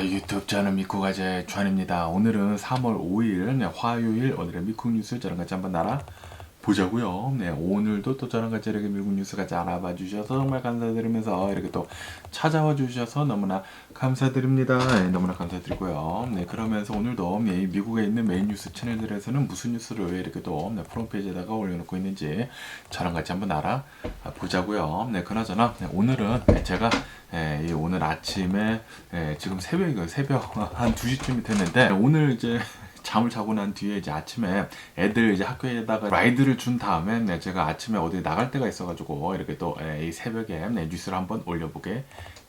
유튜브 저는 미쿠가제 주한입니다. 오늘은 3월 5일 화요일 오늘의 미국 뉴스 저랑 같이 한번 보자고요. 네, 오늘도 또 저랑 같이 이렇게 미국 뉴스 같이 알아봐 주셔서 정말 감사드리면서 이렇게 또 찾아와 주셔서 너무나 감사드립니다. 네, 너무나 감사드리고요. 네, 그러면서 오늘도 이 미국에 있는 메인 뉴스 채널들에서는 무슨 뉴스를 이렇게 또 프롬페이지에다가 올려놓고 있는지 저랑 같이 한번 알아보자고요. 네, 그나저나 오늘은 제가 오늘 아침에 지금 새벽 한 2시쯤이 됐는데 오늘 이제 잠을 자고 난 뒤에 이제 아침에 애들 이제 학교에다가 라이드를 준 다음에 제가 아침에 어디 나갈 때가 있어가지고 이렇게 또 이 새벽에 뉴스를 한번 올려보게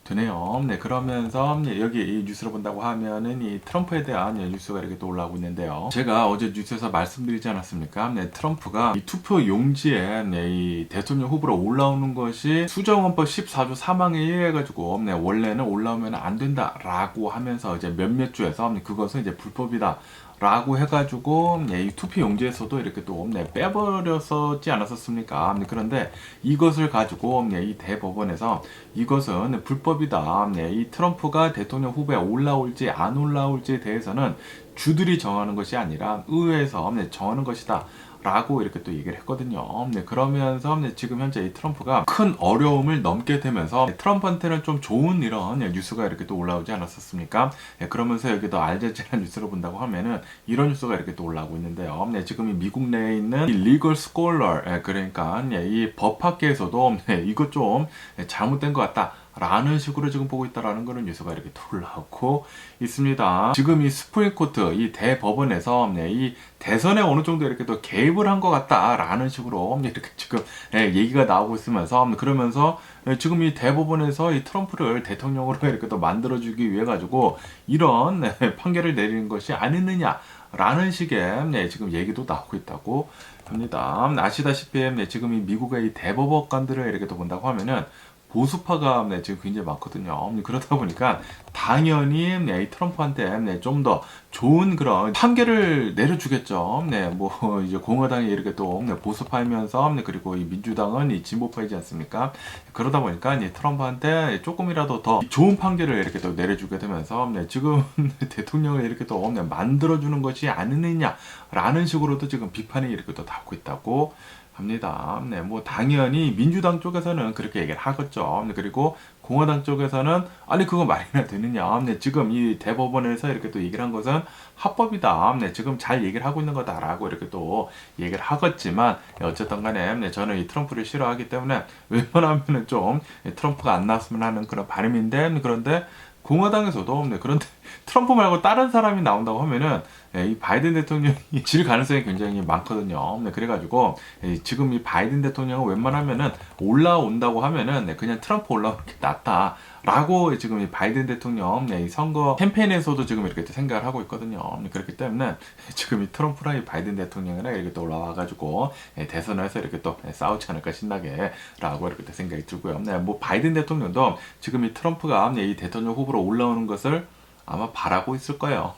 되네요. 네, 그러면서 여기 이 뉴스를 본다고 하면은 이 트럼프에 대한 뉴스가 이렇게 또 올라오고 있는데요. 제가 어제 뉴스에서 말씀드리지 않았습니까? 네, 트럼프가 이 투표 용지에 이 대통령 후보로 올라오는 것이 수정헌법 14조 3항에 의해가지고 원래는 올라오면 안 된다라고 하면서 이제 몇몇 주에서 그것은 이제 불법이다. 라고 해가지고 이 투표 용지에서도 이렇게 또 빼버렸었지 않았었습니까? 그런데 이것을 가지고 이 대법원에서 이것은 불법이다. 이 트럼프가 대통령 후보에 올라올지 안 올라올지에 대해서는 주들이 정하는 것이 아니라 의회에서 정하는 것이다. 라고 이렇게 또 얘기를 했거든요. 네, 그러면서 지금 현재 이 트럼프가 큰 어려움을 넘게 되면서 트럼프한테는 좀 좋은 이런 뉴스가 이렇게 또 올라오지 않았었습니까? 네, 그러면서 여기도 알제지라 뉴스를 본다고 하면은 이런 뉴스가 이렇게 또 올라오고 있는데요. 네, 지금 이 미국 내에 있는 이 리걸 스콜러, 그러니까 이 법학계에서도 이것 좀 잘못된 것 같다. 라는 식으로 지금 보고 있다라는 그런 뉴스가 이렇게 올라오고 있습니다. 지금 이 스프링코트, 이 대법원에서 이 대선에 어느 정도 이렇게 또 개입을 한 것 같다라는 식으로 이렇게 지금 얘기가 나오고 있으면서 그러면서 지금 이 대법원에서 이 트럼프를 대통령으로 이렇게 또 만들어주기 위해 가지고 이런 판결을 내리는 것이 아니느냐라는 식의 지금 얘기도 나오고 있다고 합니다. 아시다시피 지금 이 미국의 이 대법관들을 이렇게 또 본다고 하면은 보수파가 지금 굉장히 많거든요. 그러다 보니까 당연히 이 트럼프한테 좀 더 좋은 그런 판결을 내려주겠죠. 뭐 이제 공화당이 이렇게 또 보수파이면서 그리고 이 민주당은 이 진보파이지 않습니까? 그러다 보니까 이 트럼프한테 조금이라도 더 좋은 판결을 이렇게 또 내려주게 되면서 지금 대통령을 이렇게 또 만들어주는 것이 아니느냐라는 식으로도 지금 비판이 이렇게 또 나오고 있다고 합니다. 네, 뭐 당연히 민주당 쪽에서는 그렇게 얘기를 하겠죠. 그리고 공화당 쪽에서는 아니 그거 말이나 되느냐. 네, 지금 이 대법원에서 이렇게 또 얘기를 한 것은 합법이다. 네, 지금 잘 얘기를 하고 있는 거다라고 이렇게 또 얘기를 하겠지만 어쨌든 간에 저는 이 트럼프를 싫어하기 때문에 웬만하면은 좀 트럼프가 안 나왔으면 하는 그런 바람인데 그런데 공화당에서도 그런데 트럼프 말고 다른 사람이 나온다고 하면은 이 바이든 대통령이 질 가능성이 굉장히 많거든요. 그래가지고 지금 이 바이든 대통령은 웬만하면은 올라온다고 하면은 그냥 트럼프 올라오는 게 낫다라고 지금 이 바이든 대통령 이 선거 캠페인에서도 지금 이렇게 생각을 하고 있거든요. 그렇기 때문에 지금 이 트럼프랑 이 바이든 대통령이랑 이렇게 또 올라와가지고 대선에서 이렇게 또 싸우지 않을까 신나게라고 이렇게 생각이 들고요. 뭐 바이든 대통령도 지금 이 트럼프가 이 대통령 후보로 올라오는 것을 아마 바라고 있을 거예요.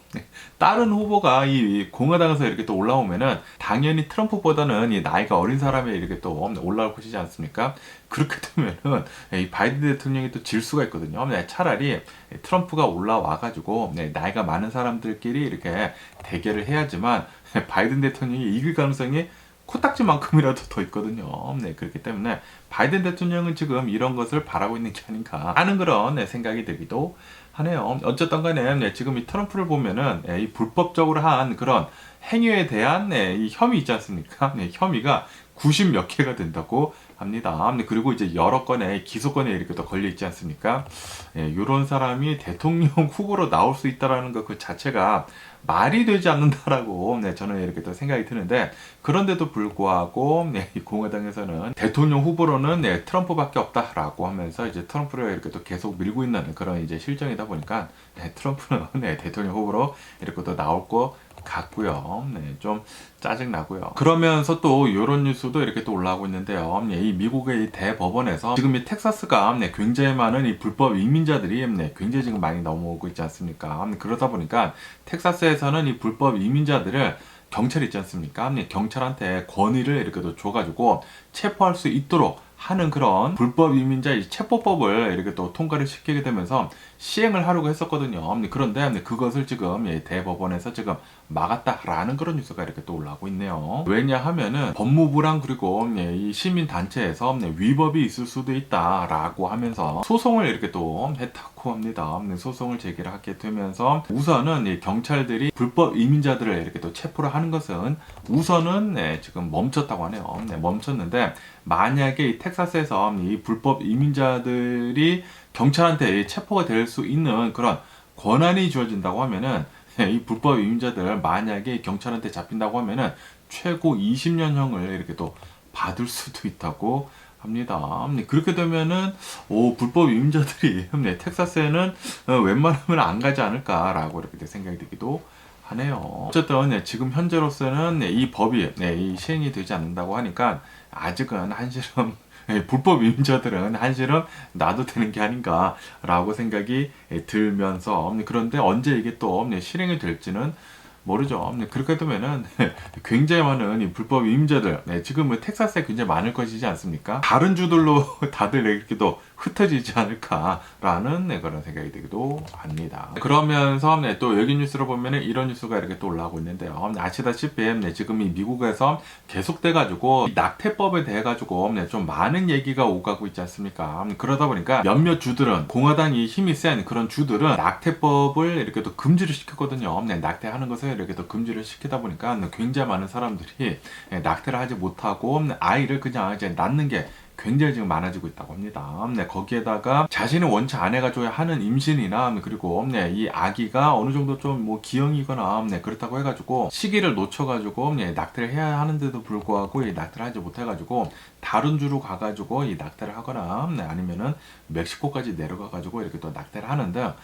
다른 후보가 이 공화당에서 이렇게 또 올라오면은 당연히 트럼프보다는 이 나이가 어린 사람이 이렇게 또 올라올 것이지 않습니까? 그렇게 되면은 이 바이든 대통령이 또 질 수가 있거든요. 차라리 트럼프가 올라와가지고 나이가 많은 사람들끼리 이렇게 대결을 해야지만 바이든 대통령이 이길 가능성이 코딱지만큼이라도 더 있거든요. 그렇기 때문에 바이든 대통령은 지금 이런 것을 바라고 있는 게 아닌가 하는 그런 생각이 들기도 하네요. 어쨌든 간에 지금 이 트럼프를 보면은 이 불법적으로 한 그런 행위에 대한 이 혐의 있지 않습니까? 혐의가 90 몇 개가 된다고 합니다. 그리고 이제 여러 건의 기소건에 이렇게 또 걸려 있지 않습니까? 이런 사람이 대통령 후보로 나올 수 있다라는 것 그 자체가 말이 되지 않는다라고 저는 이렇게 또 생각이 드는데 그런데도 불구하고 이 공화당에서는 대통령 후보로는 트럼프밖에 없다라고 하면서 이제 트럼프를 이렇게 또 계속 밀고 있는 그런 이제 실정이다 보니까 트럼프는 대통령 후보로 이렇게 또 나올 거 같고요. 좀 짜증 나고요. 그러면서 또 이런 뉴스도 이렇게 또 올라오고 있는데요. 이 미국의 이 대법원에서 지금 이 텍사스가 굉장히 많은 이 불법 이민자들이 굉장히 지금 많이 넘어오고 있지 않습니까? 그러다 보니까 텍사스에서는 이 불법 이민자들을 경찰 있지 않습니까? 경찰한테 권위를 이렇게 또 줘가지고 체포할 수 있도록 하는 그런 불법 이민자 체포법을 이렇게 또 통과를 시키게 되면서 시행을 하려고 했었거든요. 그런데 그것을 지금 대법원에서 지금 막았다라는 그런 뉴스가 이렇게 또 올라오고 있네요. 왜냐하면은 법무부랑 그리고 이 시민단체에서 위법이 있을 수도 있다라고 하면서 소송을 이렇게 또 했다고 합니다. 소송을 제기를 하게 되면서 우선은 이 경찰들이 불법 이민자들을 이렇게 또 체포를 하는 것은 우선은 지금 멈췄다고 하네요. 멈췄는데 만약에 이 텍사스에서 이 불법 이민자들이 경찰한테 체포가 될 수 있는 그런 권한이 주어진다고 하면은 이 불법 이민자들 만약에 경찰한테 잡힌다고 하면은 최고 20년형을 이렇게 또 받을 수도 있다고 합니다. 그렇게 되면은 불법 이민자들이 텍사스에는 웬만하면 안 가지 않을까라고 이렇게 생각이 들기도 하네요. 어쨌든 지금 현재로서는 이 법이 이 시행이 되지 않는다고 하니까 아직은 한시름 불법 이민자들은 한시름 놔도 되는 게 아닌가라고 생각이 들면서 그런데 언제 이게 또 실행이 될지는 모르죠. 그렇게 되면은 굉장히 많은 이 불법 이민자들 지금 텍사스에 굉장히 많을 것이지 않습니까? 다른 주들로 다들 이렇게 또 흩어지지 않을까라는 그런 생각이 들기도 합니다. 그러면서 또 여기 뉴스를 보면은 이런 뉴스가 이렇게 또 올라오고 있는데요. 아시다시피 지금 이 미국에서 계속돼 가지고 낙태법에 대해 가지고 좀 많은 얘기가 오가고 있지 않습니까? 그러다 보니까 몇몇 주들은 공화당이 힘이 센 그런 주들은 낙태법을 이렇게 또 금지를 시켰거든요. 낙태하는 것을 이렇게 또 금지를 시키다 보니까 굉장히 많은 사람들이 낙태를 하지 못하고 아이를 그냥 이제 낳는 게 굉장히 지금 많아지고 있다고 합니다. 거기에다가 자신이 원치 않아가지고 하는 임신이나 그리고 이 아기가 어느 정도 좀 뭐 기형이거나 그렇다고 해가지고 시기를 놓쳐가지고 낙태를 해야 하는데도 불구하고 낙태를 하지 못해가지고 다른 주로 가가지고 이 낙태를 하거나 아니면은 멕시코까지 내려가가지고 이렇게 또 낙태를 하는데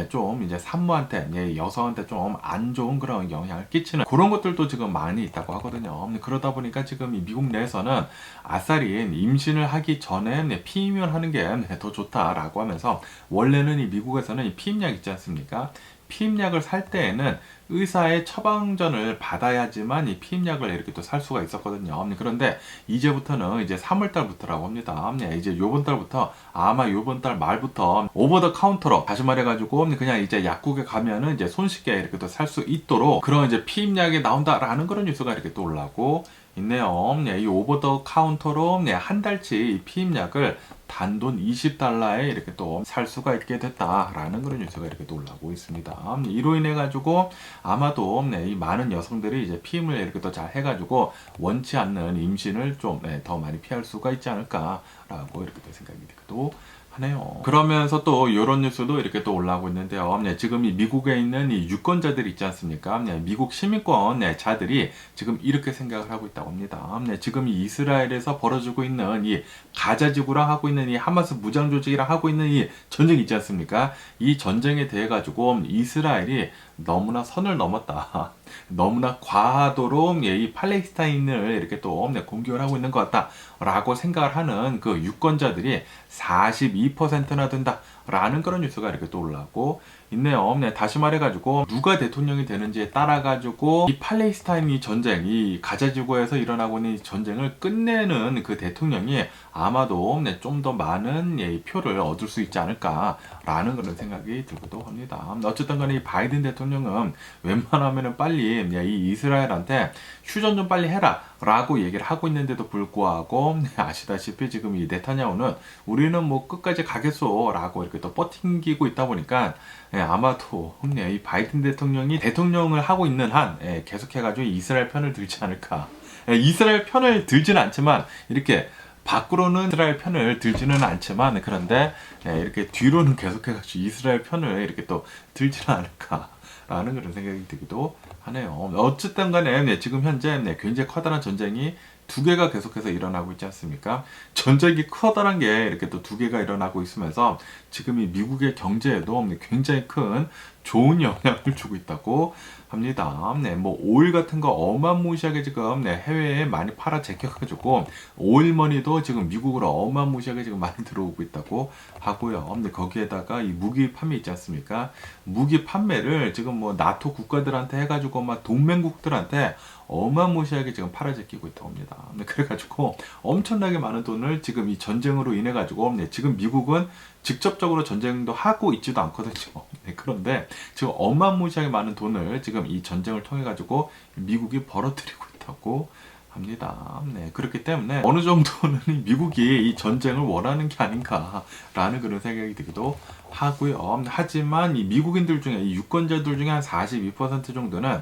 좀 이제 산모한테 여성한테 좀 안 좋은 그런 영향을 끼치는 그런 것들도 지금 많이 있다고 하거든요. 그러다 보니까 지금 이 미국 내에서는 아싸리 임신을 하기 전에 피임을 하는 게 더 좋다라고 하면서 원래는 이 미국에서는 이 피임약 있지 않습니까? 피임약을 살 때에는 의사의 처방전을 받아야지만 이 피임약을 이렇게 또 살 수가 있었거든요. 그런데 이제부터는 이제 3월 달부터라고 합니다. 이제 요번 달부터 아마 요번 달 말부터 오버 더 카운터로 다시 말해가지고 그냥 이제 약국에 가면은 이제 손쉽게 이렇게 또 살 수 있도록 그런 이제 피임약이 나온다라는 그런 뉴스가 이렇게 또 올라오고 있네요. 이 오버 더 카운터로 한 달치 피임약을 단돈 $20에 이렇게 또 살 수가 있게 됐다라는 그런 뉴스가 이렇게 또 올라오고 있습니다. 이로 인해 가지고 아마도 이 많은 여성들이 이제 피임을 이렇게 또 잘 해가지고 원치 않는 임신을 좀 더 많이 피할 수가 있지 않을까라고 이렇게 또 생각이 들기도 하네요. 그러면서 또 이런 뉴스도 이렇게 또 올라오고 있는데요. 지금 이 미국에 있는 이 유권자들 있지 않습니까? 미국 시민권 자들이 지금 이렇게 생각을 하고 있다고 합니다. 지금 이 이스라엘에서 벌어지고 있는 이 가자 지구랑 하고 있는 이 하마스 무장 조직이랑 하고 있는 이 전쟁 있지 않습니까? 이 전쟁에 대해 가지고 이스라엘이 너무나 선을 넘었다. 너무나 과도로 이 팔레스타인을 이렇게 또 공격을 하고 있는 것 같다라고 생각을 하는 그 유권자들이 42%나 된다라는 그런 뉴스가 이렇게 또 올라오고 있네요. 다시 말해가지고 누가 대통령이 되는지에 따라가지고 이 팔레스타인 이 전쟁, 이 가자 지구에서 일어나고 있는 이 전쟁을 끝내는 그 대통령이 아마도 좀 더 많은 표를 얻을 수 있지 않을까라는 그런 생각이 들기도 합니다. 어쨌든 간에 이 바이든 대통령은 웬만하면 빨리 이 이스라엘한테 휴전 좀 빨리 해라 라고 얘기를 하고 있는데도 불구하고 아시다시피 지금 이 네타냐후는 우리는 뭐 끝까지 가겠소 라고 이렇게 또 버팅기고 있다 보니까 아마도 이 바이든 대통령이 대통령을 하고 있는 한 계속해가지고 이스라엘 편을 들지 않을까. 이스라엘 편을 들지는 않지만 이렇게 밖으로는 이스라엘 편을 들지는 않지만 그런데 이렇게 뒤로는 계속해가지고 이스라엘 편을 이렇게 또 들지는 않을까라는 그런 생각이 들기도 하네요. 어쨌든 간에 지금 현재 굉장히 커다란 전쟁이 두 개가 계속해서 일어나고 있지 않습니까? 전쟁이 커다란 게 이렇게 또 두 개가 일어나고 있으면서 지금 이 미국의 경제에도 굉장히 큰 좋은 영향을 주고 있다고 합니다. 네, 뭐 오일 같은 거 어마무시하게 지금 네, 해외에 많이 팔아 제껴가지고 오일머니도 지금 미국으로 어마무시하게 지금 많이 들어오고 있다고 하고요. 근데 거기에다가 이 무기 판매 있지 않습니까? 무기 판매를 지금 뭐 나토 국가들한테 해가지고 막 동맹국들한테 어마무시하게 지금 팔아 제끼고 있다고 합니다. 네, 그래가지고 엄청나게 많은 돈을 지금 이 전쟁으로 인해 가지고 네, 지금 미국은 직접적으로 전쟁도 하고 있지도 않거든요. 네, 그런데 지금 어마무시하게 많은 돈을 지금 이 전쟁을 통해 가지고 미국이 벌어들이고 있다고 합니다. 네, 그렇기 때문에 어느 정도는 미국이 이 전쟁을 원하는 게 아닌가라는 그런 생각이 들기도 하고요. 하지만 이 미국인들 중에 이 유권자들 중에 한 42% 정도는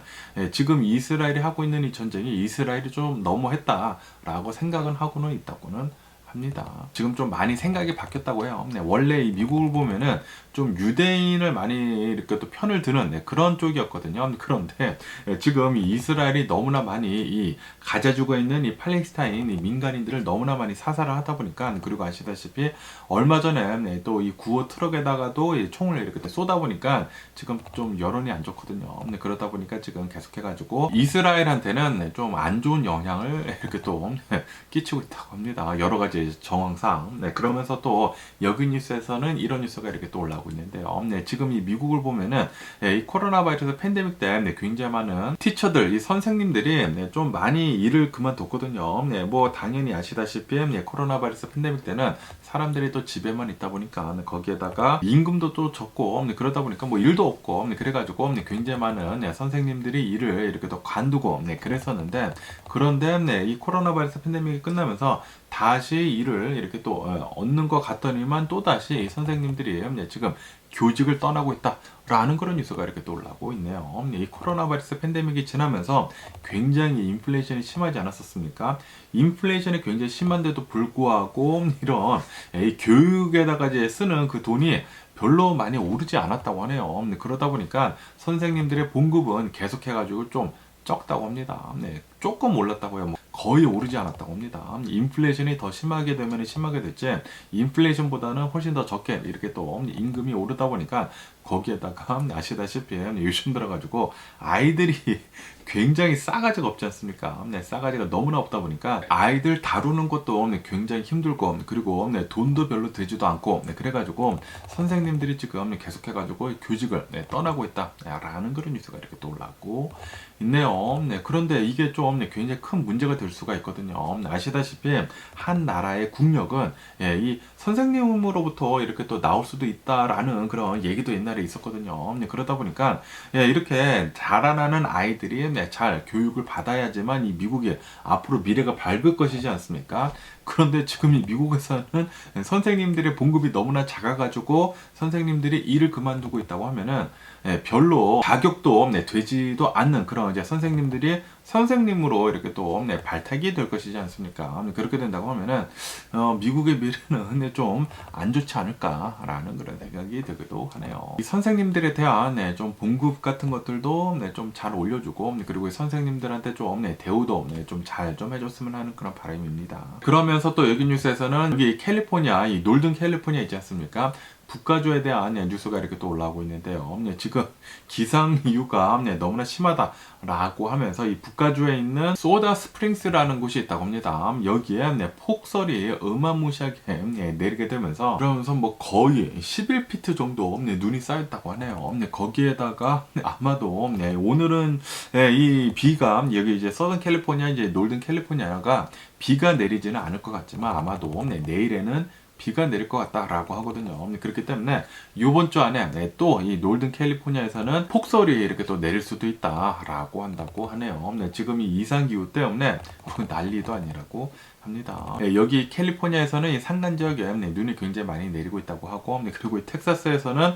지금 이스라엘이 하고 있는 이 전쟁이 이스라엘이 좀 너무했다라고 생각은 하고는 있다고는 합니다. 지금 좀 많이 생각이 바뀌었다고 해요. 네, 원래 이 미국을 보면은 좀 유대인을 많이 이렇게 또 편을 드는 네, 그런 쪽이었거든요. 그런데 지금 이 이스라엘이 너무나 많이 이 가자 죽어 있는 이 팔레스타인 이 민간인들을 너무나 많이 사살을 하다 보니까 그리고 아시다시피 얼마 전에 네, 또 이 구호 트럭에다가도 이 총을 이렇게 쏟아 보니까 지금 좀 여론이 안 좋거든요. 네, 그러다 보니까 지금 계속해가지고 이스라엘한테는 네, 좀 안 좋은 영향을 이렇게 또 끼치고 있다고 합니다. 여러 가지 정황상. 네, 그러면서 또 여기 뉴스에서는 이런 뉴스가 이렇게 또 올라오고 있는데요. 네, 지금 이 미국을 보면은 이 코로나 바이러스 팬데믹 때문에 굉장히 많은 티처들, 이 선생님들이 네, 좀 많이 일을 그만뒀거든요. 네, 뭐 당연히 아시다시피 네, 코로나 바이러스 팬데믹 때는 사람들이 또 집에만 있다 보니까 네, 거기에다가 임금도 또 적고 네, 그러다 보니까 뭐 일도 없고 네, 그래가지고 네, 굉장히 많은 네, 선생님들이 일을 이렇게 또 관두고 네, 그랬었는데 그런데 네, 이 코로나 바이러스 팬데믹이 끝나면서 다시 일을 이렇게 또 얻는 것 같더니만 또 다시 선생님들이 지금 교직을 떠나고 있다라는 그런 뉴스가 이렇게 또 올라오고 있네요. 이 코로나 바이러스 팬데믹이 지나면서 굉장히 인플레이션이 심하지 않았었습니까? 인플레이션이 굉장히 심한데도 불구하고 이런 이 교육에다가 이제 쓰는 그 돈이 별로 많이 오르지 않았다고 하네요. 그러다 보니까 선생님들의 봉급은 계속해가지고 좀 적다고 합니다. 네, 조금 올랐다고 해요. 뭐 거의 오르지 않았다고 합니다. 인플레이션이 더 심하게 되면 심하게 됐지 인플레이션보다는 훨씬 더 적게 이렇게 또 임금이 오르다 보니까 거기에다가 아시다시피 요즘 들어가지고 아이들이 굉장히 싸가지가 없지 않습니까? 네, 싸가지가 너무나 없다 보니까 아이들 다루는 것도 굉장히 힘들고 그리고 돈도 별로 되지도 않고 그래가지고 선생님들이 지금 계속해가지고 교직을 떠나고 있다라는 그런 뉴스가 이렇게 또 올라오고 있네요. 네, 그런데 이게 좀 굉장히 큰 문제가 될 수가 있거든요. 아시다시피 한 나라의 국력은 이 선생님으로부터 이렇게 또 나올 수도 있다라는 그런 얘기도 옛날에 있었거든요. 그러다 보니까 이렇게 자라나는 아이들이 잘 교육을 받아야지만 이 미국이 앞으로 미래가 밝을 것이지 않습니까? 그런데 지금 이 미국에서는 선생님들의 봉급이 너무나 작아가지고 선생님들이 일을 그만두고 있다고 하면은 별로 자격도 되지도 않는 그런 이제 선생님들이 선생님으로 이렇게 또 발탁이 될 것이지 않습니까? 그렇게 된다고 하면은 미국의 미래는 좀 안 좋지 않을까라는 그런 생각이 들기도 하네요. 이 선생님들에 대한 좀 봉급 같은 것들도 좀 잘 올려주고 그리고 선생님들한테 좀 대우도 좀 잘 좀 해줬으면 하는 그런 바람입니다. 그러면서 또 여기 뉴스에서는 여기 캘리포니아 이 놀든 캘리포니아 있지 않습니까? 북가주에 대한 뉴스가 이렇게 또 올라오고 있는데요. 지금 기상 이유가 너무나 심하다라고 하면서 이 북가주에 있는 소다 스프링스라는 곳이 있다고 합니다. 여기에 폭설이 어마무시하게 내리게 되면서 그러면서 뭐 거의 11피트 정도 눈이 쌓였다고 하네요. 거기에다가 아마도 오늘은 이 비가 여기 이제 서던 캘리포니아 이제 놀든 캘리포니아가 비가 내리지는 않을 것 같지만 아마도 내일에는 비가 내릴 것 같다라고 하거든요. 그렇기 때문에 이번 주 안에 또 이 놀든 캘리포니아에서는 폭설이 이렇게 또 내릴 수도 있다라고 한다고 하네요. 지금 이 이상기후 때문에 난리도 아니라고 합니다. 여기 캘리포니아에서는 이 산간 지역에 눈이 굉장히 많이 내리고 있다고 하고 그리고 이 텍사스에서는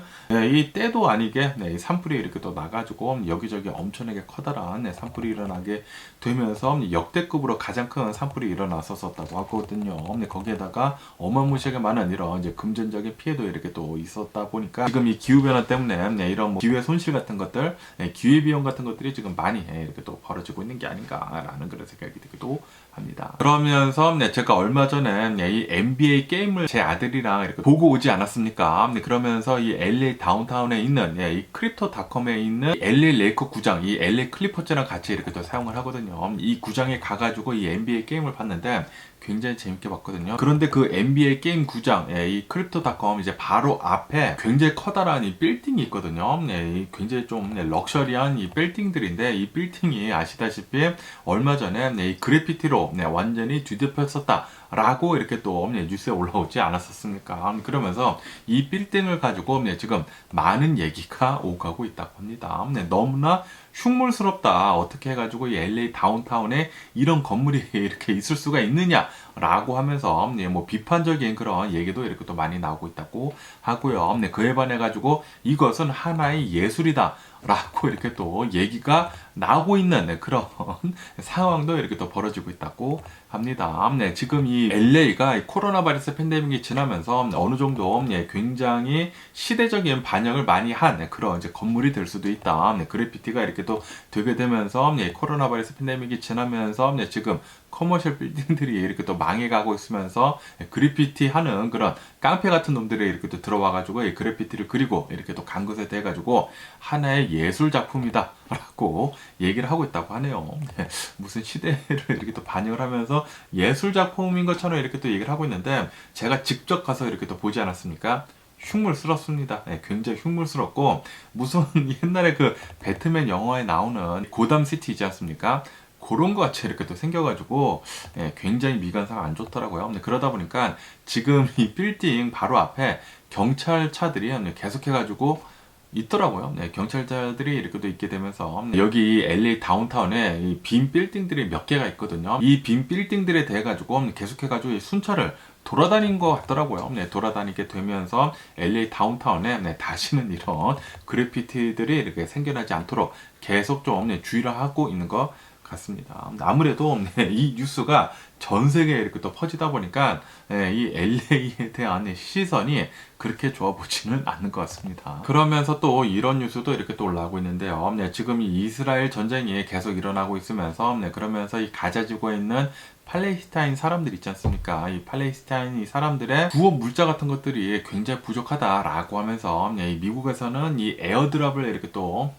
이 때도 아니게 산불이 이렇게 또 나가지고 여기저기 엄청나게 커다란 산불이 일어나게 되면서 역대급으로 가장 큰 산불이 일어났었다고 하거든요. 거기에다가 어마무시하게 많은 이런 이제 금전적인 피해도 이렇게 또 있었다 보니까 지금 이 기후 변화 때문에 이런 뭐 기후의 손실 같은 것들, 기회 비용 같은 것들이 지금 많이 이렇게 또 벌어지고 있는 게 아닌가라는 그런 생각이 들기도 합니다. 그러면서 제가 얼마 전에 이 NBA 게임을 제 아들이랑 이렇게 보고 오지 않았습니까? 그러면서 이 LA 다운타운에 있는 이 크립토닷컴에 있는 LA 레이커 구장, 이 LA 클리퍼즈랑 같이 이렇게 또 사용을 하거든요. 이 구장에 가가지고 이 NBA 게임을 봤는데 굉장히 재밌게 봤거든요. 그런데 그 NBA 게임 구장, 이 크립토닷컴 이제 바로 앞에 굉장히 커다란 이 빌딩이 있거든요. 굉장히 좀 럭셔리한 이 빌딩들인데 이 빌딩이 아시다시피 얼마 전에 이 그래피티로 완전히 뒤덮였었다. 라고 이렇게 또 뉴스에 올라오지 않았었습니까? 그러면서 이 빌딩을 가지고 지금 많은 얘기가 오가고 있다고 합니다. 너무나 흉물스럽다. 어떻게 해가지고 이 LA 다운타운에 이런 건물이 이렇게 있을 수가 있느냐? 라고 하면서 뭐 비판적인 그런 얘기도 이렇게 또 많이 나오고 있다고 하고요. 그에 반해가지고 이것은 하나의 예술이다. 라고 이렇게 또 얘기가 나오고 있는 그런 상황도 이렇게 또 벌어지고 있다고 합니다. 지금 이 LA가 코로나 바이러스 팬데믹이 지나면서 어느 정도 굉장히 시대적인 반영을 많이 한 그런 이제 건물이 될 수도 있다. 그래피티가 이렇게 또 되게 되면서 코로나 바이러스 팬데믹이 지나면서 지금 커머셜 빌딩들이 이렇게 또 망해가고 있으면서 그래피티 하는 그런 깡패 같은 놈들이 이렇게 또 들어와가지고 이 그래피티를 그리고 이렇게 또 간 것에 대해 가지고 하나의 예술 작품이다 라고 얘기를 하고 있다고 하네요. 무슨 시대를 이렇게 또 반영을 하면서 예술 작품인 것처럼 이렇게 또 얘기를 하고 있는데 제가 직접 가서 이렇게 또 보지 않았습니까? 흉물스럽습니다. 굉장히 흉물스럽고 무슨 옛날에 그 배트맨 영화에 나오는 고담 시티 있지 않습니까? 그런 것 같이 이렇게 또 생겨가지고 굉장히 미관상 안 좋더라고요. 그러다 보니까 지금 이 빌딩 바로 앞에 경찰차들이 계속해가지고 있더라고요. 경찰차들이 이렇게 또 있게 되면서 여기 LA 다운타운에 이 빈 빌딩들이 몇 개가 있거든요. 이 빈 빌딩들에 대해 가지고 계속해가지고 순찰을 돌아다닌 것 같더라고요. 돌아다니게 되면서 LA 다운타운에 다시는 이런 그래피티들이 이렇게 생겨나지 않도록 계속 좀 주의를 하고 있는 것 같습니다. 아무래도 이 뉴스가 전 세계에 이렇게 또 퍼지다 보니까 이 LA에 대한 시선이 그렇게 좋아 보지는 않는 것 같습니다. 그러면서 또 이런 뉴스도 이렇게 또 올라오고 있는데요. 지금 이 이스라엘 전쟁이 계속 일어나고 있으면서 그러면서 이 가자 지구에 있는 팔레스타인 사람들 있지 않습니까? 이 팔레스타인 사람들의 구호 물자 같은 것들이 굉장히 부족하다라고 하면서 이 미국에서는 이 에어드랍을 이렇게 또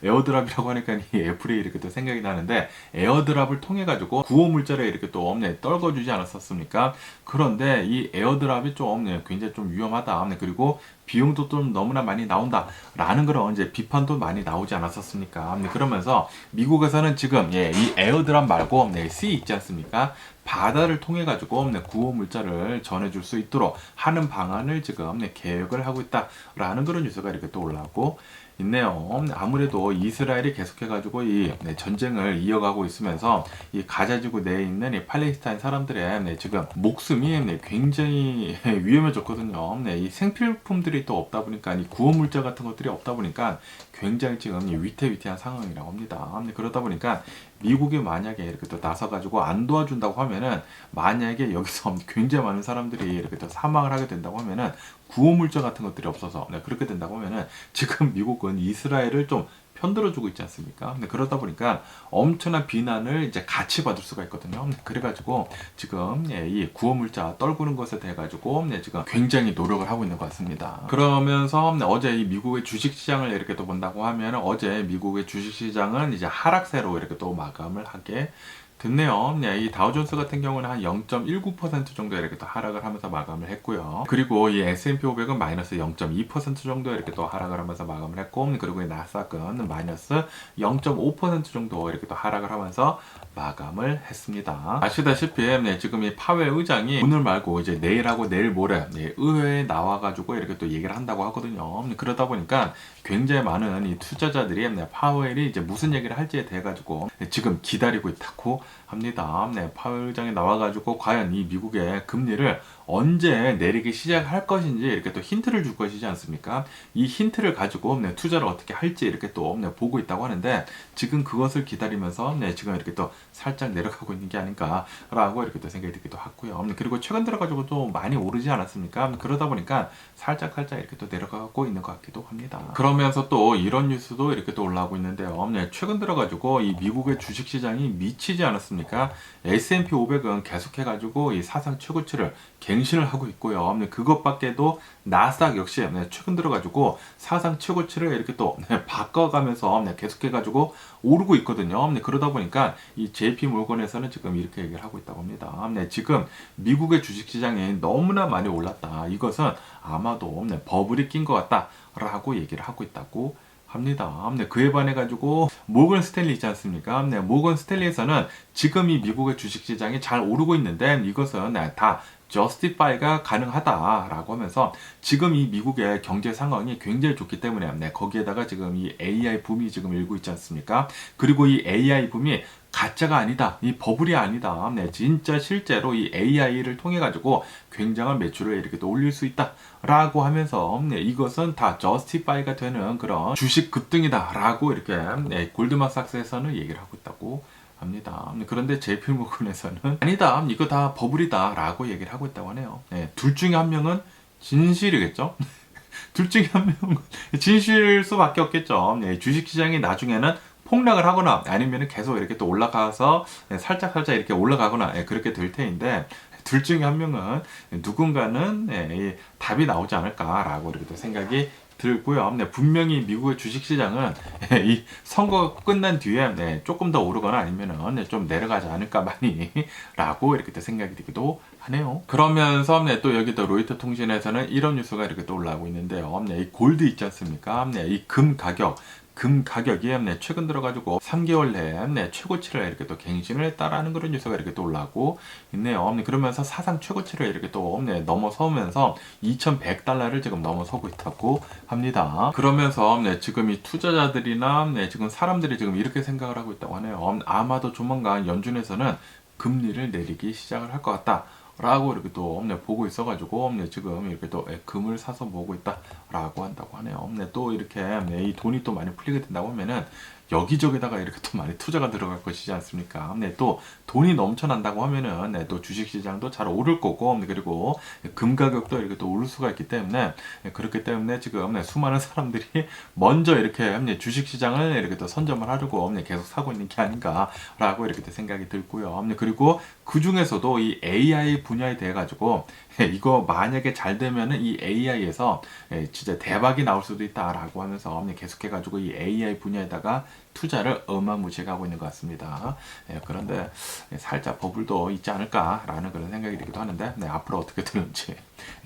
에어드랍이라고 하니까 이 애플이 이렇게 또 생각이 나는데 에어드랍을 통해 가지고 구호 물자를 이렇게 또 떨궈주지 않았었습니까? 그런데 이 에어드랍이 좀 굉장히 좀 위험하다. 그리고 비용도 좀 너무나 많이 나온다라는 그런 이제 비판도 많이 나오지 않았었습니까? 그러면서 미국에서는 지금 이 에어드랍 말고 C 있지 않습니까? 바다를 통해 가지고 구호 물자를 전해줄 수 있도록 하는 방안을 지금 계획을 하고 있다라는 그런 뉴스가 이렇게 또 올라오고 있네요. 아무래도 이스라엘이 계속해가지고 이 전쟁을 이어가고 있으면서 이 가자지구 내에 있는 이 팔레스타인 사람들의 지금 목숨이 굉장히 위험해졌거든요. 이 생필품들이 또 없다 보니까 이 구호 물자 같은 것들이 없다 보니까 굉장히 지금 위태위태한 상황이라고 합니다. 그러다 보니까 미국이 만약에 이렇게 또 나서가지고 안 도와준다고 하면은 만약에 여기서 굉장히 많은 사람들이 이렇게 또 사망을 하게 된다고 하면은 구호물자 같은 것들이 없어서 그렇게 된다고 하면은 지금 미국은 이스라엘을 좀 편들어주고 있지 않습니까? 그러다 보니까 엄청난 비난을 이제 같이 받을 수가 있거든요. 그래가지고 지금 이 구호물자 떨구는 것에 대해 가지고 지금 굉장히 노력을 하고 있는 것 같습니다. 그러면서 어제 이 미국의 주식시장을 이렇게 또 본다고 하면 어제 미국의 주식시장은 이제 하락세로 이렇게 또 마감을 하게 됐네요. 이 다우존스 같은 경우는 한 0.19% 정도 이렇게 또 하락을 하면서 마감을 했고요. 그리고 이 S&P 500은 마이너스 0.2% 정도 이렇게 또 하락을 하면서 마감을 했고, 그리고 이 나스닥은 마이너스 0.5% 정도 이렇게 또 하락을 하면서 마감을 했습니다. 아시다시피 지금 이 파웰 의장이 오늘 말고 이제 내일하고 내일 모레 의회에 나와가지고 이렇게 또 얘기를 한다고 하거든요. 그러다 보니까 굉장히 많은 이 투자자들이 파웰이 이제 무슨 얘기를 할지에 대해 가지고 지금 기다리고 있다고 합니다. 파웰 의장이 나와가지고 과연 이 미국의 금리를 언제 내리기 시작할 것인지 이렇게 또 힌트를 줄 것이지 않습니까? 이 힌트를 가지고 투자를 어떻게 할지 이렇게 또 보고 있다고 하는데 지금 그것을 기다리면서 지금 이렇게 또 살짝 내려가고 있는 게 아닌가라고 이렇게 또 생각이 들기도 하고요. 그리고 최근 들어가지고 또 많이 오르지 않았습니까? 그러다 보니까 살짝 이렇게 또 내려가고 있는 것 같기도 합니다. 그러면서 또 이런 뉴스도 이렇게 또 올라오고 있는데요. 최근 들어가지고 이 미국의 주식시장이 미치지 않았습니까? S&P 500은 계속해가지고 이 사상 최고치를 갱신을 하고 있고요. 그것밖에도 나스닥 역시 최근 들어가지고 사상 최고치를 이렇게 또 바꿔가면서 계속해가지고 오르고 있거든요. 그러다 보니까 이 JP 몰건에서는 지금 이렇게 얘기를 하고 있다고 합니다. 지금 미국의 주식시장이 너무나 많이 올랐다. 이것은 아마도 버블이 낀 것 같다라고 얘기를 하고 있다고 합니다. 그에 반해 가지고 모건 스탠리 있지 않습니까? 모건 스탠리에서는 지금 이 미국의 주식시장이 잘 오르고 있는데 이것은 다 justify가 가능하다라고 하면서 지금 이 미국의 경제 상황이 굉장히 좋기 때문에 거기에다가 지금 이 AI 붐이 지금 일고 있지 않습니까? 그리고 이 AI 붐이 가짜가 아니다. 이 버블이 아니다. 진짜 실제로 이 AI를 통해 가지고 굉장한 매출을 이렇게 또 올릴 수 있다라고 하면서 이것은 다 justify가 되는 그런 주식 급등이다라고 이렇게 골드만삭스에서는 얘기를 하고 있다고 합니다. 그런데 JP모건에서는 아니다. 이거 다 버블이다 라고 얘기를 하고 있다고 하네요. 둘 중에 한 명은 진실이겠죠? 둘 중에 한 명은 진실일 수밖에 없겠죠. 주식시장이 나중에는 폭락을 하거나 아니면 계속 이렇게 또 올라가서 살짝 이렇게 올라가거나 그렇게 될 테인데 둘 중에 한 명은 누군가는 답이 나오지 않을까라고 이렇게 또 생각이 들고요. 분명히 미국의 주식시장은 이 선거가 끝난 뒤에 조금 더 오르거나 아니면은 좀 내려가지 않을까 많이 라고 이렇게 또 생각이 들기도 하네요. 그러면서 또 여기 또 로이터 통신에서는 이런 뉴스가 이렇게 또 올라오고 있는데요. 이 골드 있지 않습니까? 이 금 가격이 최근 들어가지고 3개월 내에 최고치를 이렇게 또 갱신을 했다라는 그런 뉴스가 이렇게 또 올라오고 있네요. 그러면서 사상 최고치를 이렇게 또 넘어서면서 2,100달러를 지금 넘어서고 있다고 합니다. 그러면서 지금 이 투자자들이나 지금 사람들이 지금 이렇게 생각을 하고 있다고 하네요. 아마도 조만간 연준에서는 금리를 내리기 시작을 할 것 같다. 라고 이렇게 또 보고 있어가지고 지금 이렇게 또 금을 사서 모으고 있다라고 한다고 하네요. 또 이렇게 이 돈이 또 많이 풀리게 된다고 하면은 여기저기다가 이렇게 또 많이 투자가 들어갈 것이지 않습니까? 또 돈이 넘쳐난다고 하면은 또 주식시장도 잘 오를 거고 그리고 금 가격도 이렇게 또 오를 수가 있기 때문에 그렇기 때문에 지금 수많은 사람들이 먼저 이렇게 주식시장을 이렇게 또 선점을 하려고 계속 사고 있는 게 아닌가라고 이렇게 또 생각이 들고요. 그리고 그 중에서도 이 AI 분야에 대해 가지고 이거 만약에 잘 되면은 이 AI에서 진짜 대박이 나올 수도 있다라고 하면서 계속해가지고 이 AI 분야에다가 투자를 어마무시하게 하고 있는 것 같습니다. 그런데 살짝 버블도 있지 않을까라는 그런 생각이 들기도 하는데 앞으로 어떻게 되는지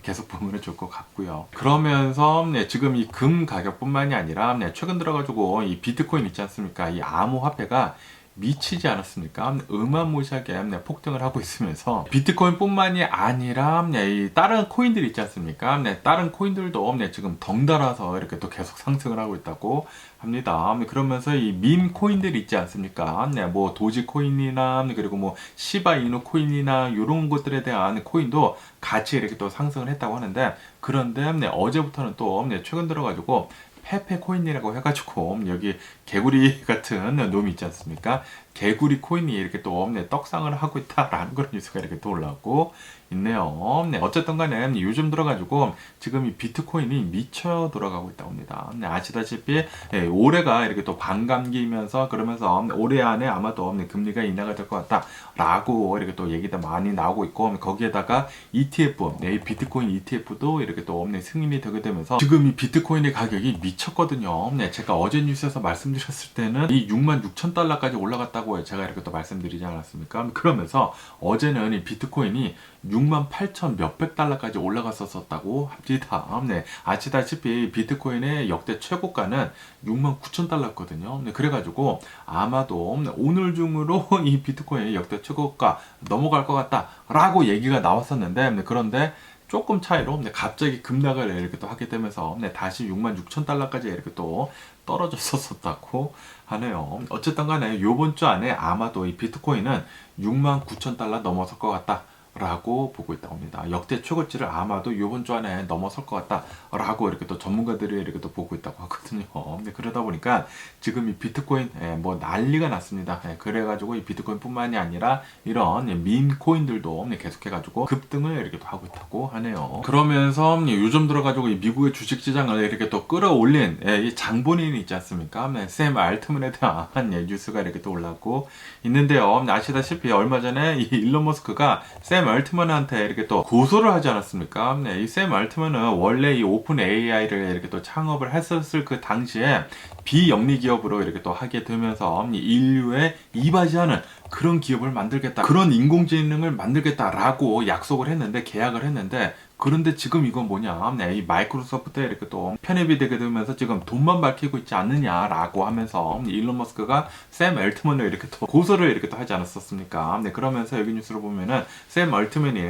계속 보면 좋을 것 같고요. 그러면서 지금 이 금 가격뿐만이 아니라 최근 들어가지고 이 비트코인 있지 않습니까? 이 암호화폐가 미치지 않았습니까? 어마무시하게 폭등을 하고 있으면서 비트코인 뿐만이 아니라 이 다른 코인들 있지 않습니까? 다른 코인들도 지금 덩달아서 이렇게 또 계속 상승을 하고 있다고 합니다. 그러면서 이 밈 코인들 있지 않습니까? 뭐 도지 코인이나 그리고 뭐 시바이누 코인이나 이런 것들에 대한 코인도 같이 이렇게 또 상승을 했다고 하는데 그런데 어제부터는 또 최근 들어가지고 페페 코인이라고 해가지고 여기 개구리 같은 놈이 있지 않습니까? 개구리 코인이 이렇게 또 떡상을 하고 있다라는 그런 뉴스가 이렇게 또 올라오고 있네요. 어쨌든 간에 요즘 들어가지고 지금 이 비트코인이 미쳐 돌아가고 있다고 합니다. 아시다시피 올해가 이렇게 또 반감기면서 그러면서 올해 안에 아마도 금리가 인하가 될 것 같다라고 이렇게 또 얘기도 많이 나오고 있고 거기에다가 ETF, 비트코인 ETF도 이렇게 또 승인이 되게 되면서 지금 이 비트코인의 가격이 미쳤거든요. 제가 어제 뉴스에서 말씀드렸을 때는 이 66,000달러까지 올라갔다고 제가 이렇게 또 말씀드리지 않았습니까? 그러면서 어제는 이 비트코인이 68,000 몇백 달러까지 올라갔었다고 합니다. 아시다시피 비트코인의 역대 최고가는 69,000달러였거든요. 그래가지고 아마도 오늘 중으로 이 비트코인의 역대 최고가 넘어갈 것 같다라고 얘기가 나왔었는데 그런데 조금 차이로 갑자기 급락을 이렇게 또 하게 되면서 다시 66,000달러까지 이렇게 또 떨어졌었다고 하네요. 어쨌든 간에 요번 주 안에 아마도 이 비트코인은 69,000달러 넘어설 것 같다 라고 보고 있다고 합니다. 역대 최고치를 아마도 이번 주 안에 넘어설 것 같다 라고 이렇게 또 전문가들이 이렇게 또 보고 있다고 하거든요. 근데 그러다 보니까 지금 이 비트코인 뭐 난리가 났습니다. 그래가지고 이 비트코인 뿐만이 아니라 이런 밈 코인들도 계속해가지고 급등을 이렇게 또 하고 있다고 하네요. 그러면서 요즘 들어가지고 이 미국의 주식 시장을 이렇게 또 끌어올린 이 장본인이 있지 않습니까? 샘 알트만에 대한 뉴스가 이렇게 또 올라오고 있는데요. 아시다시피 얼마 전에 이 일론 머스크가 샘 알트만한테 이렇게 또 고소를 하지 않았습니까? 이 샘 알트만은 원래 이 오픈 AI를 이렇게 또 창업을 했었을 그 당시에 비영리 기업으로 이렇게 또 하게 되면서 인류에 이바지하는 그런 기업을 만들겠다, 그런 인공지능을 만들겠다라고 약속을 했는데, 계약을 했는데, 그런데 지금 이건 뭐냐, 이 마이크로소프트에 이렇게 또 편입이 되게 되면서 지금 돈만 밝히고 있지 않느냐라고 하면서 일론 머스크가 샘 알트만을 이렇게 또 고소를 이렇게 또 하지 않았었습니까? 그러면서 여기 뉴스를 보면은 샘 알트만이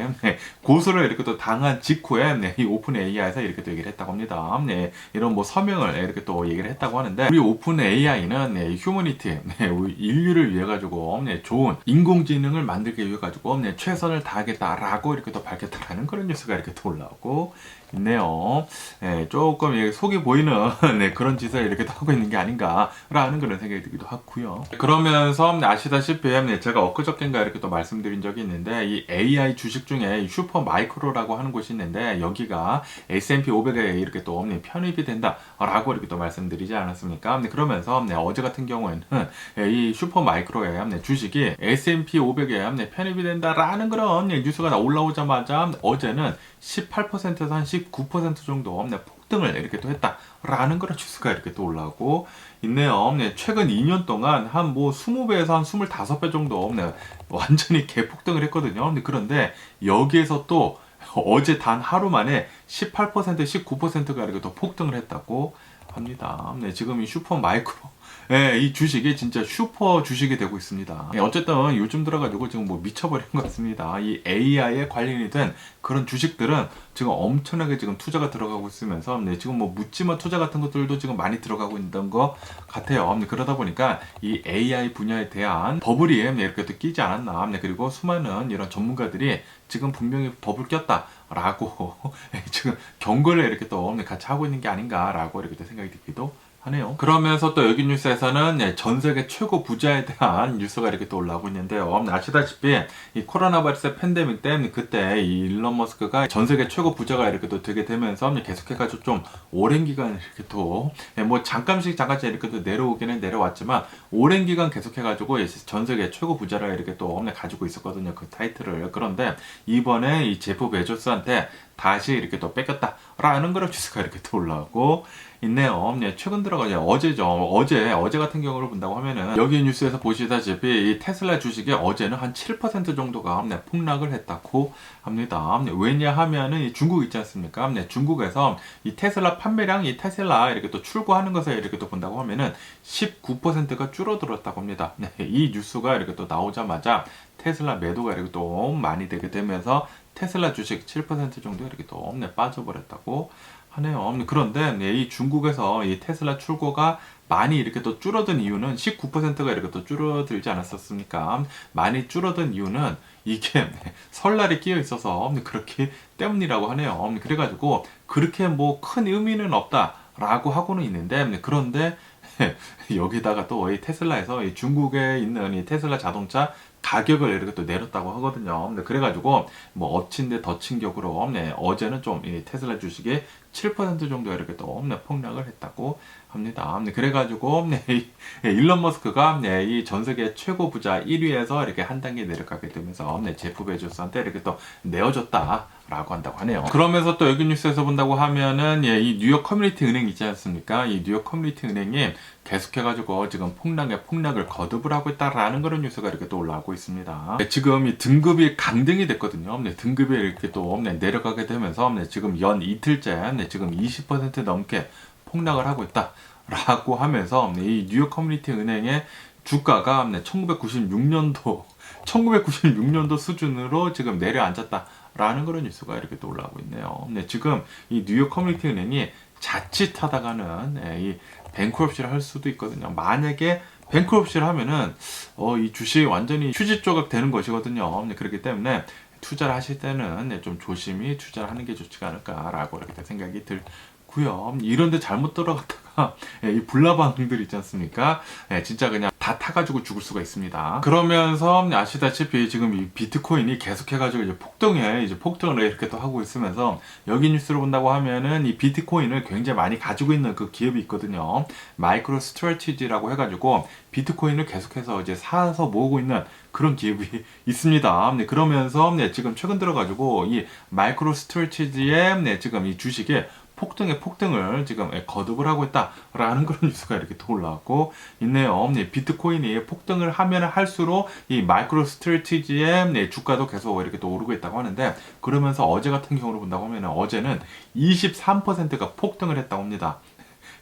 고소를 이렇게 또 당한 직후에 이 오픈 AI에서 이렇게 또 얘기를 했다고 합니다. 이런 뭐 서명을 이렇게 또 얘기를 했다고 하는데, 우리 오픈 AI는 휴머니티, 인류를 위해 가지고 좋은 인공지능을 만들기 위해 가지고 최선을 다하겠다라고 이렇게 또 밝혔다라는 그런 뉴스가 이렇게 또 올라오고 있네요. 조금 속이 보이는 그런 짓을 이렇게 또 하고 있는 게 아닌가라는 그런 생각이 들기도 하고요. 그러면서 아시다시피 제가 엊그저께인가 이렇게 또 말씀드린 적이 있는데, 이 AI 주식 중에 슈퍼 마이크로라고 하는 곳이 있는데, 여기가 S&P 500에 이렇게 또 편입이 된다라고 이렇게 또 말씀드리지 않았습니까? 그러면서 어제 같은 경우에는 이 슈퍼 마이크로의 주식이 S&P 500에 편입이 된다라는 그런 뉴스가 올라오자마자 어제는 18%에서 한 19% 정도 폭등을 이렇게 또 했다라는 그런 뉴스가 이렇게 또 올라오고 있네요. 최근 2년 동안 한 뭐 20배에서 한 25배 정도 완전히 개폭등을 했거든요. 그런데 여기에서 또 어제 단 하루 만에 18%, 19%가 이렇게 또 폭등을 했다고 합니다. 지금 이 슈퍼 마이크로, 이 주식이 진짜 슈퍼 주식이 되고 있습니다. 어쨌든 요즘 들어가지고 지금 뭐 미쳐버린 것 같습니다. 이 AI에 관련이 된 그런 주식들은 지금 엄청나게 지금 투자가 들어가고 있으면서 지금 뭐 묻지마 투자 같은 것들도 지금 많이 들어가고 있는 것 같아요. 그러다 보니까 이 AI 분야에 대한 버블이 이렇게 또 끼지 않았나. 그리고 수많은 이런 전문가들이 지금 분명히 버블 꼈다라고 지금 경고를 이렇게 또 같이 하고 있는 게 아닌가라고 이렇게 또 생각이 들기도 하네요. 그러면서 또 여기 뉴스에서는 전 세계 최고 부자에 대한 뉴스가 이렇게 또 올라오고 있는데요. 아시다시피 이 코로나 바이러스 팬데믹 때문에 그때 이 일론 머스크가 전 세계 최고 부자가 이렇게 또 되게 되면서 계속해가지고 좀 오랜 기간 이렇게 또 뭐 잠깐씩 이렇게 또 내려오기는 내려왔지만 오랜 기간 계속해가지고 전 세계 최고 부자를 이렇게 또 가지고 있었거든요. 그 타이틀을. 그런데 이번에 이 제프 베조스한테 다시 이렇게 또 뺏겼다라는 그런 뉴스가 이렇게 또 올라오고 있네요. 최근 들어가죠. 어제 같은 경우를 본다고 하면은 여기 뉴스에서 보시다시피 이 테슬라 주식이 어제는 한 7% 정도가 폭락을 했다고 합니다. 왜냐하면은 이 중국 있지 않습니까? 중국에서 이 테슬라 판매량, 이 테슬라 이렇게 또 출고하는 것을 이렇게 또 본다고 하면은 19%가 줄어들었다고 합니다. 이 뉴스가 이렇게 또 나오자마자 테슬라 매도가 이렇게 또 많이 되게 되면서 테슬라 주식 7% 정도 이렇게 또 빠져버렸다고 하네요. 그런데 이 중국에서 이 테슬라 출고가 많이 이렇게 또 줄어든 이유는 19%가 이렇게 또 줄어들지 않았었습니까? 많이 줄어든 이유는 이게 설날이 끼어 있어서 그렇기 때문이라고 하네요. 그래가지고 그렇게 뭐 큰 의미는 없다라고 하고는 있는데, 그런데 여기다가 또 이 테슬라에서 이 중국에 있는 이 테슬라 자동차 가격을 이렇게 또 내렸다고 하거든요. 그래가지고 뭐 엎친 데 덮친 격으로 어제는 좀 이 테슬라 주식이 7% 정도 이렇게 또 폭락을 했다고 합니다. 그래가지고 일론 머스크가 이 전 세계 최고 부자 1위에서 이렇게 한 단계 내려가게 되면서 제프 베조스한테 이렇게 또 내어줬다라고 한다고 하네요. 그러면서 또 여기 뉴스에서 본다고 하면은 이 뉴욕 커뮤니티 은행 있지 않습니까? 이 뉴욕 커뮤니티 은행이 계속해가지고 지금 폭락을 거듭을 하고 있다라는 그런 뉴스가 이렇게 또 올라오고 있습니다. 지금 이 등급이 강등이 됐거든요. 등급이 이렇게 또 내려가게 되면서 지금 연 이틀째 지금 20% 넘게 폭락을 하고 있다라고 하면서 이 뉴욕 커뮤니티 은행의 주가가 1996년도 수준으로 지금 내려앉았다라는 그런 뉴스가 이렇게 또 올라오고 있네요. 지금 이 뉴욕 커뮤니티 은행이 자칫하다가는 이 뱅크럽시를 할 수도 있거든요. 만약에 뱅크럽시를 하면은 이 주식이 완전히 휴지 조각 되는 것이거든요. 그렇기 때문에 투자를 하실 때는 좀 조심히 투자를 하는 게 좋지가 않을까라고 이렇게 생각이 들고요. 이런데 잘못 들어갔다가 이 불나방들 있지 않습니까? 진짜 그냥 다 타가지고 죽을 수가 있습니다. 그러면서 아시다시피 지금 이 비트코인이 계속해가지고 이제 폭등을 이렇게 또 하고 있으면서 여기 뉴스를 본다고 하면은 이 비트코인을 굉장히 많이 가지고 있는 그 기업이 있거든요. 마이크로 스트래티지라고 해가지고 비트코인을 계속해서 이제 사서 모으고 있는 그런 기업이 있습니다. 그러면서 지금 최근 들어가지고 이 마이크로 스트래티지의 지금 이 주식에 폭등을 지금 거듭을 하고 있다라는 그런 뉴스가 이렇게 또 올라왔고 있네요. 비트코인이 폭등을 하면 할수록 이 마이크로 스트래티지의 주가도 계속 이렇게 또 오르고 있다고 하는데, 그러면서 어제 같은 경우로 본다고 하면 어제는 23%가 폭등을 했다고 합니다.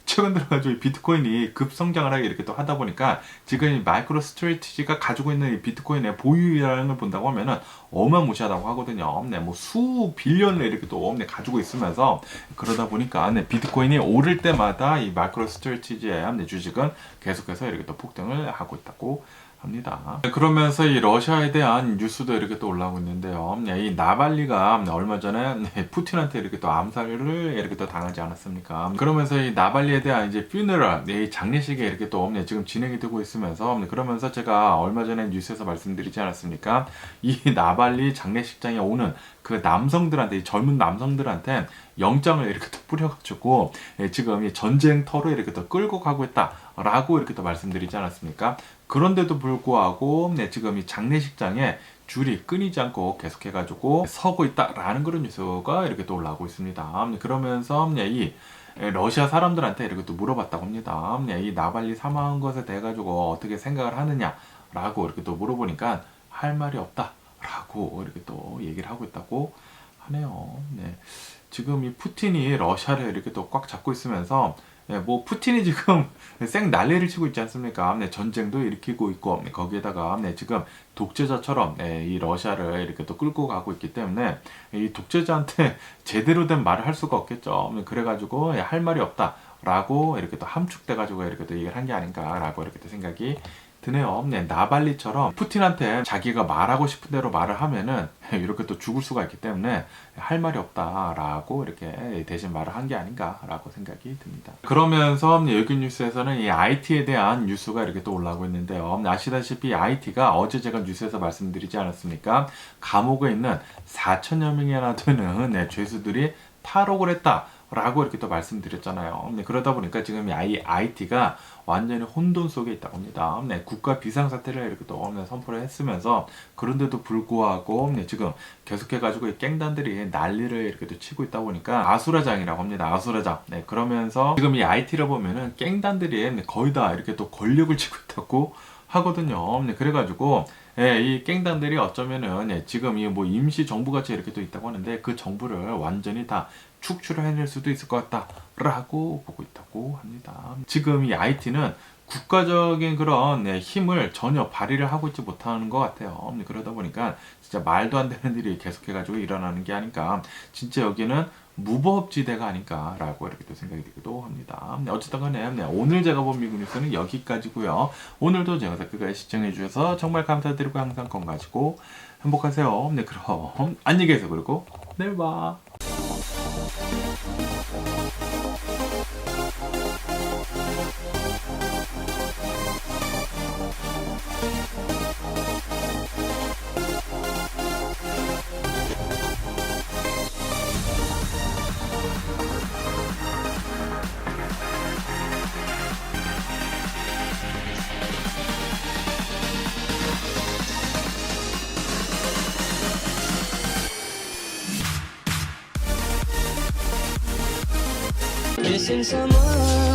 최근 들어가지고 비트코인이 급성장을 하게 이렇게 또 하다 보니까 지금 이 마이크로 스트래티지가 가지고 있는 이 비트코인의 보유량을 본다고 하면은 어마무시하다고 하거든요. 뭐 수 빌리언을 이렇게 또 가지고 있으면서 그러다 보니까 비트코인이 오를 때마다 이 마이크로 스트래티지의 주식은 계속해서 이렇게 또 폭등을 하고 있다고 합니다. 그러면서 이 러시아에 대한 뉴스도 이렇게 또 올라오고 있는데요. 이 나발리가 얼마 전에 푸틴한테 이렇게 또 암살을 이렇게 또 당하지 않았습니까? 그러면서 이 나발리에 대한 이제 퓨너럴, 이 장례식이 이렇게 또 지금 진행이 되고 있으면서, 그러면서 제가 얼마 전에 뉴스에서 말씀드리지 않았습니까? 이 나발리 장례식장에 오는 그 남성들한테, 젊은 남성들한테 영장을 이렇게 또 뿌려가지고 지금 이 전쟁터로 이렇게 또 끌고 가고 있다라고 이렇게 또 말씀드리지 않았습니까? 그런데도 불구하고 지금 이 장례식장에 줄이 끊이지 않고 계속해가지고 서고 있다라는 그런 뉴스가 이렇게 또 올라오고 있습니다. 그러면서 이 러시아 사람들한테 이렇게 또 물어봤다고 합니다. 이 나발리 사망한 것에 대해 가지고 어떻게 생각을 하느냐라고 이렇게 또 물어보니까 할 말이 없다라고 이렇게 또 얘기를 하고 있다고 하네요. 지금 이 푸틴이 러시아를 이렇게 또 꽉 잡고 있으면서 뭐 푸틴이 지금 생 난리를 치고 있지 않습니까? 전쟁도 일으키고 있고 거기에다가 지금 독재자처럼 이 러시아를 이렇게 또 끌고 가고 있기 때문에 이 독재자한테 제대로 된 말을 할 수가 없겠죠. 그래가지고 할 말이 없다라고 이렇게 또 함축돼가지고 이렇게 또 얘기를 한 게 아닌가라고 이렇게 또 생각이 드네요. 나발리처럼 푸틴한테 자기가 말하고 싶은 대로 말을 하면은 이렇게 또 죽을 수가 있기 때문에 할 말이 없다라고 이렇게 대신 말을 한 게 아닌가라고 생각이 듭니다. 그러면서 여기 뉴스에서는 이 IT에 대한 뉴스가 이렇게 또 올라오고 있는데요. 아시다시피 IT가 어제 제가 뉴스에서 말씀드리지 않았습니까? 감옥에 있는 4천여 명이나 되는 죄수들이 탈옥을 했다라고 이렇게 또 말씀드렸잖아요. 그러다 보니까 지금 이 IT가 완전히 혼돈 속에 있다고 합니다. 국가 비상사태를 이렇게 또 선포를 했으면서, 그런데도 불구하고 지금 계속해가지고 이 갱단들이 난리를 이렇게 또 치고 있다 보니까 아수라장이라고 합니다. 아수라장. 그러면서 지금 이 IT를 보면은 갱단들이 거의 다 이렇게 또 권력을 쥐고 있다고 하거든요. 그래가지고 이 갱단들이 어쩌면은 지금 이 뭐 임시 정부같이 이렇게 또 있다고 하는데 그 정부를 완전히 다 축출을 해낼 수도 있을 것 같다라고 보고 있다고 합니다. 지금 이 IT는 국가적인 그런 힘을 전혀 발휘를 하고 있지 못하는 것 같아요. 그러다 보니까 진짜 말도 안 되는 일이 계속해가지고 일어나는 게 아닐까. 진짜 여기는 무법지대가 아닐까라고 이렇게 또 생각이 들기도 합니다. 어쨌든 간에 오늘 제가 본 미국 뉴스는 여기까지고요. 오늘도 제 영상 끝까지 시청해 주셔서 정말 감사드리고 항상 건강하시고 행복하세요. 그럼 안녕히 계세요. 그리고 내일 봐. Missing someone